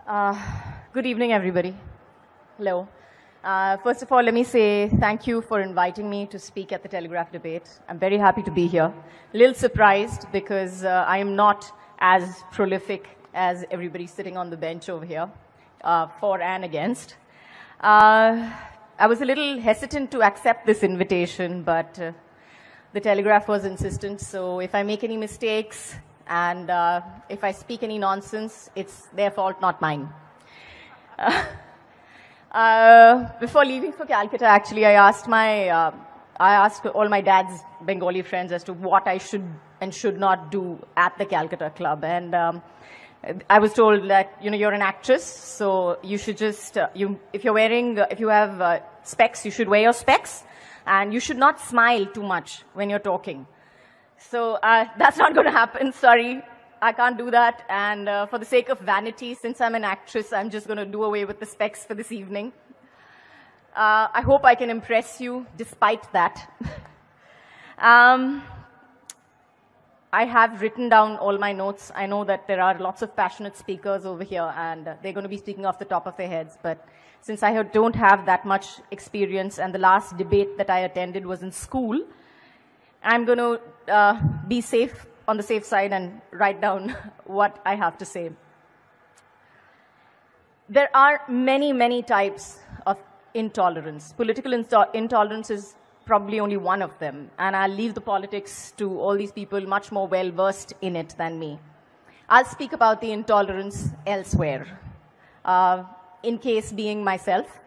Uh, Good evening, everybody. Hello. First of all, let me say thank you for inviting me to speak at the Telegraph Debate. I'm very happy to be here. A little surprised because I am not as prolific as everybody sitting on the bench over here, for and against. I was a little hesitant to accept this invitation, but the Telegraph was insistent. So if I make any mistakes, and if I speak any nonsense, it's their fault, not mine. Before leaving for Calcutta, actually, I asked all my dad's Bengali friends as to what I should and should not do at the Calcutta club. And I was told that, you're an actress, so you should just, if you have specs, you should wear your specs, and you should not smile too much when you're talking. So that's not going to happen. Sorry, I can't do that. And for the sake of vanity, since I'm an actress, I'm just going to do away with the specs for this evening. I hope I can impress you despite that. I have written down all my notes. I know that there are lots of passionate speakers over here, and they're going to be speaking off the top of their heads. But since I don't have that much experience, and the last debate that I attended was in school, I'm going to be safe on the safe side and write down what I have to say. There are many, many types of intolerance. Political intolerance is probably only one of them, and I'll leave the politics to all these people much more well-versed in it than me. I'll speak about the intolerance elsewhere, in case being myself.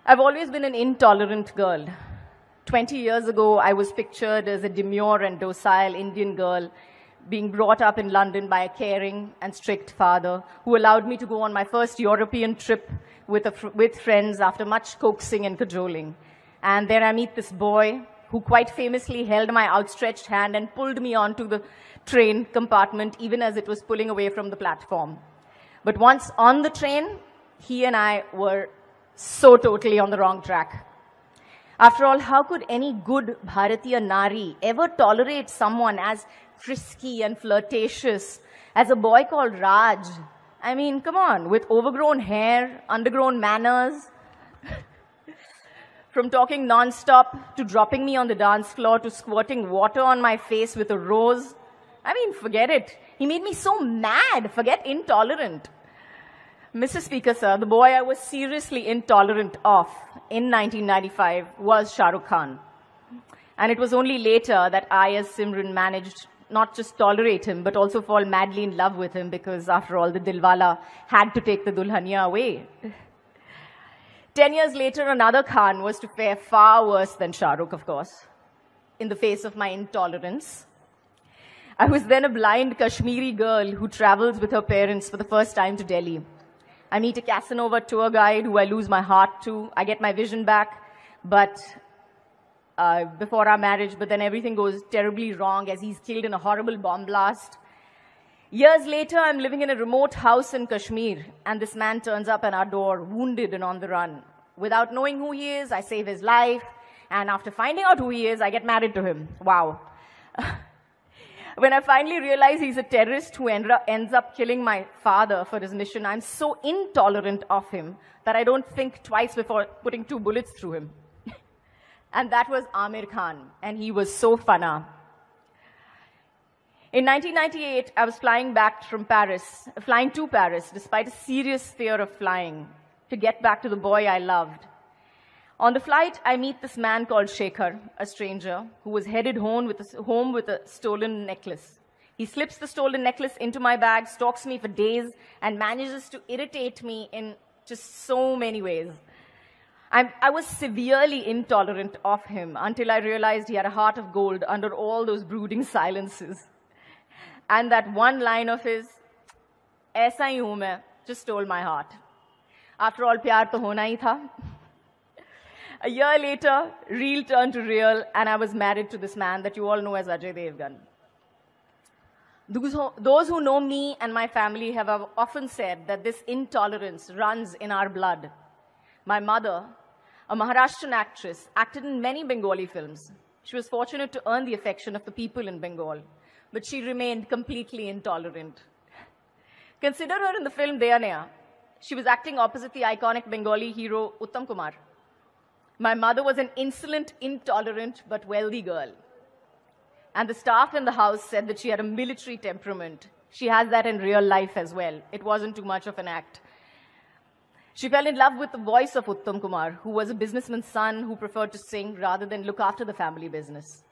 I've always been an intolerant girl. 20 years ago, I was pictured as a demure and docile Indian girl being brought up in London by a caring and strict father who allowed me to go on my first European trip with friends after much coaxing and cajoling. And then I meet this boy who quite famously held my outstretched hand and pulled me onto the train compartment even as it was pulling away from the platform. But once on the train, he and I were so totally on the wrong track. After all, how could any good Bharatiya Nari ever tolerate someone as frisky and flirtatious as a boy called Raj? I mean, come on, with overgrown hair, undergrown manners, from talking non-stop to dropping me on the dance floor to squirting water on my face with a rose. I mean, forget it. He made me so mad, forget intolerant. Mr. Speaker, sir, the boy I was seriously intolerant of in 1995 was Shah Rukh Khan. And it was only later that I, as Simran, managed not just tolerate him, but also fall madly in love with him because, after all, the Dilwala had to take the Dulhania away. 10 years later, another Khan was to fare far worse than Shah Rukh, of course, in the face of my intolerance. I was then a blind Kashmiri girl who travels with her parents for the first time to Delhi. I meet a Casanova tour guide who I lose my heart to. I get my vision back, but before our marriage, but then everything goes terribly wrong as he's killed in a horrible bomb blast. Years later, I'm living in a remote house in Kashmir, and this man turns up at our door, wounded and on the run. Without knowing who he is, I save his life, and after finding out who he is, I get married to him. Wow. When I finally realize he's a terrorist who ends up killing my father for his mission, I'm so intolerant of him that I don't think twice before putting 2 bullets through him. And that was Amir Khan, and he was so funna. In 1998, I was flying to Paris, despite a serious fear of flying, to get back to the boy I loved. On the flight, I meet this man called Shekhar, a stranger, who was headed home with a stolen necklace. He slips the stolen necklace into my bag, stalks me for days, and manages to irritate me in just so many ways. I was severely intolerant of him until I realized he had a heart of gold under all those brooding silences. And that one line of his, "Aisa hi hu main," just stole my heart. After all, pyar to hona hi tha. A year later, real turned to real, and I was married to this man that you all know as Ajay Devgan. Those who know me and my family have often said that this intolerance runs in our blood. My mother, a Maharashtrian actress, acted in many Bengali films. She was fortunate to earn the affection of the people in Bengal, but she remained completely intolerant. Consider her in the film Deya Neya. She was acting opposite the iconic Bengali hero Uttam Kumar. My mother was an insolent, intolerant, but wealthy girl. And the staff in the house said that she had a military temperament. She has that in real life as well. It wasn't too much of an act. She fell in love with the voice of Uttam Kumar, who was a businessman's son who preferred to sing rather than look after the family business.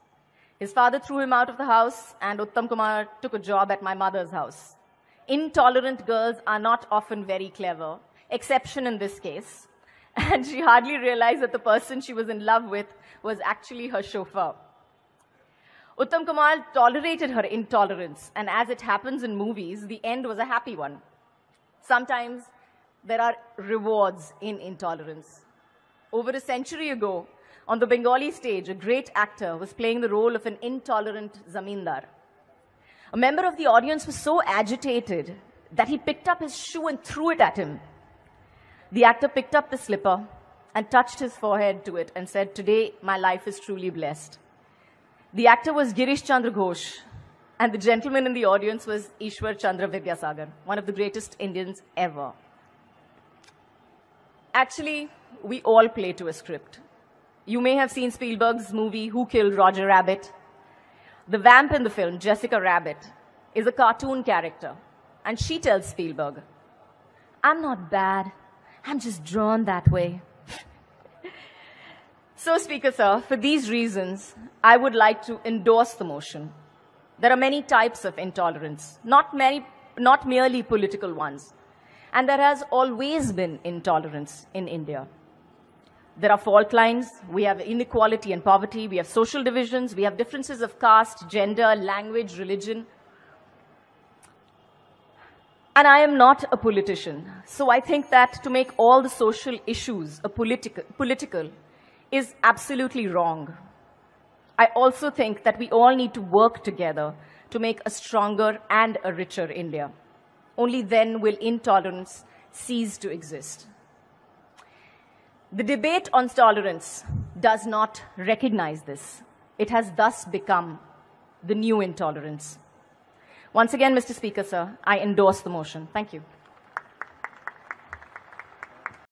His father threw him out of the house, and Uttam Kumar took a job at my mother's house. Intolerant girls are not often very clever, exception in this case. And she hardly realized that the person she was in love with was actually her chauffeur. Uttam Kumar tolerated her intolerance, and as it happens in movies, the end was a happy one. Sometimes there are rewards in intolerance. Over a century ago, on the Bengali stage, a great actor was playing the role of an intolerant zamindar. A member of the audience was so agitated that he picked up his shoe and threw it at him. The actor picked up the slipper and touched his forehead to it and said, "Today, my life is truly blessed." The actor was Girish Chandra Ghosh, and the gentleman in the audience was Ishwar Chandra Vidyasagar, one of the greatest Indians ever. Actually, we all play to a script. You may have seen Spielberg's movie, Who Killed Roger Rabbit? The vamp in the film, Jessica Rabbit, is a cartoon character, and she tells Spielberg, "I'm not bad, I'm just drawn that way." So, Speaker Sir, for these reasons, I would like to endorse the motion. There are many types of intolerance, not merely political ones. And there has always been intolerance in India. There are fault lines, we have inequality and poverty, we have social divisions, we have differences of caste, gender, language, religion. And I am not a politician, so I think that to make all the social issues political is absolutely wrong. I also think that we all need to work together to make a stronger and a richer India. Only then will intolerance cease to exist. The debate on tolerance does not recognize this. It has thus become the new intolerance. Once again, Mr. Speaker, sir, I endorse the motion. Thank you.